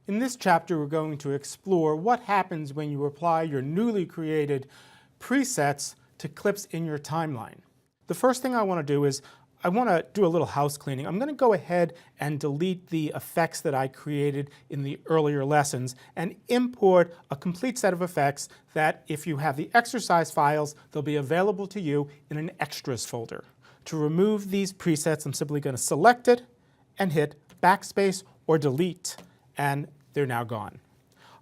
In this chapter, we're going to explore what happens when you apply your newly created presets to clips in your timeline. The first thing I want to do is I want to do a little house cleaning. I'm going to go ahead and delete the effects that I created in the earlier lessons and import a complete set of effects that, if you have the exercise files, they'll be available to you in an extras folder. To remove these presets, I'm simply going to select it and hit backspace or delete, and they're now gone.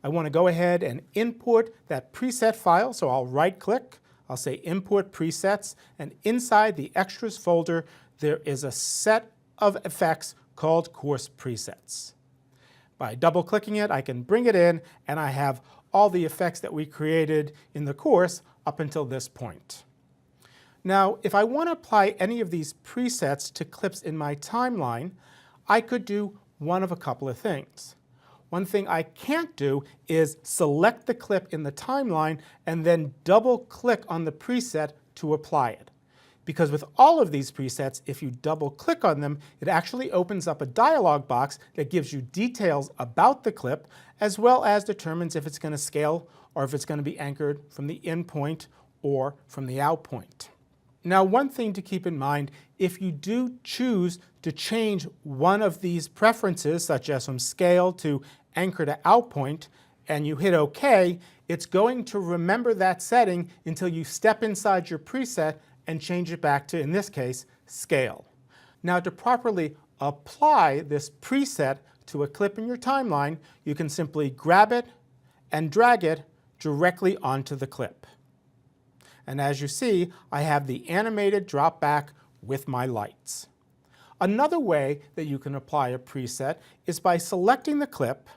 I want to go ahead and import that preset file, so I'll right-click, I'll say Import Presets, and inside the Extras folder there is a set of effects called Course Presets. By double-clicking it, I can bring it in, and I have all the effects that we created in the course up until this point. Now, if I want to apply any of these presets to clips in my timeline, I could do one of a couple of things. One thing I can't do is select the clip in the timeline and then double-click on the preset to apply it. Because with all of these presets, if you double-click on them, it actually opens up a dialog box that gives you details about the clip, as well as determines if it's going to scale or if it's going to be anchored from the in point or from the out point. Now, one thing to keep in mind, if you do choose to change one of these preferences, such as from scale to anchor to out point, and you hit OK, it's going to remember that setting until you step inside your preset and change it back to, in this case, scale. Now, to properly apply this preset to a clip in your timeline, you can simply grab it and drag it directly onto the clip. And as you see, I have the animated drop back with my lights. Another way that you can apply a preset is by selecting the clip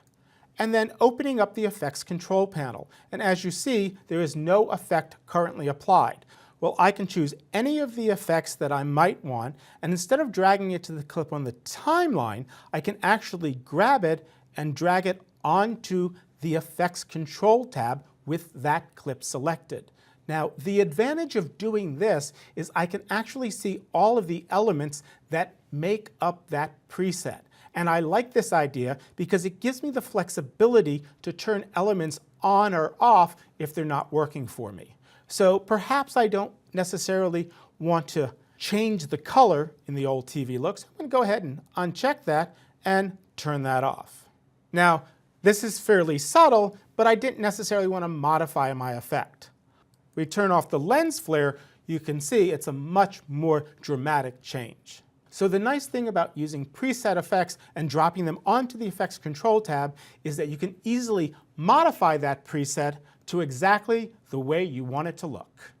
and then opening up the effects control panel. And as you see, there is no effect currently applied. Well, I can choose any of the effects that I might want, and instead of dragging it to the clip on the timeline, I can actually grab it and drag it onto the effects control tab with that clip selected. Now, the advantage of doing this is I can actually see all of the elements that make up that preset. And I like this idea because it gives me the flexibility to turn elements on or off if they're not working for me. So perhaps I don't necessarily want to change the color in the old TV look, so I'm going to go ahead and uncheck that and turn that off. Now, this is fairly subtle, but I didn't necessarily want to modify my effect. We turn off the lens flare, you can see it's a much more dramatic change. So the nice thing about using preset effects and dropping them onto the Effects Control tab is that you can easily modify that preset to exactly the way you want it to look.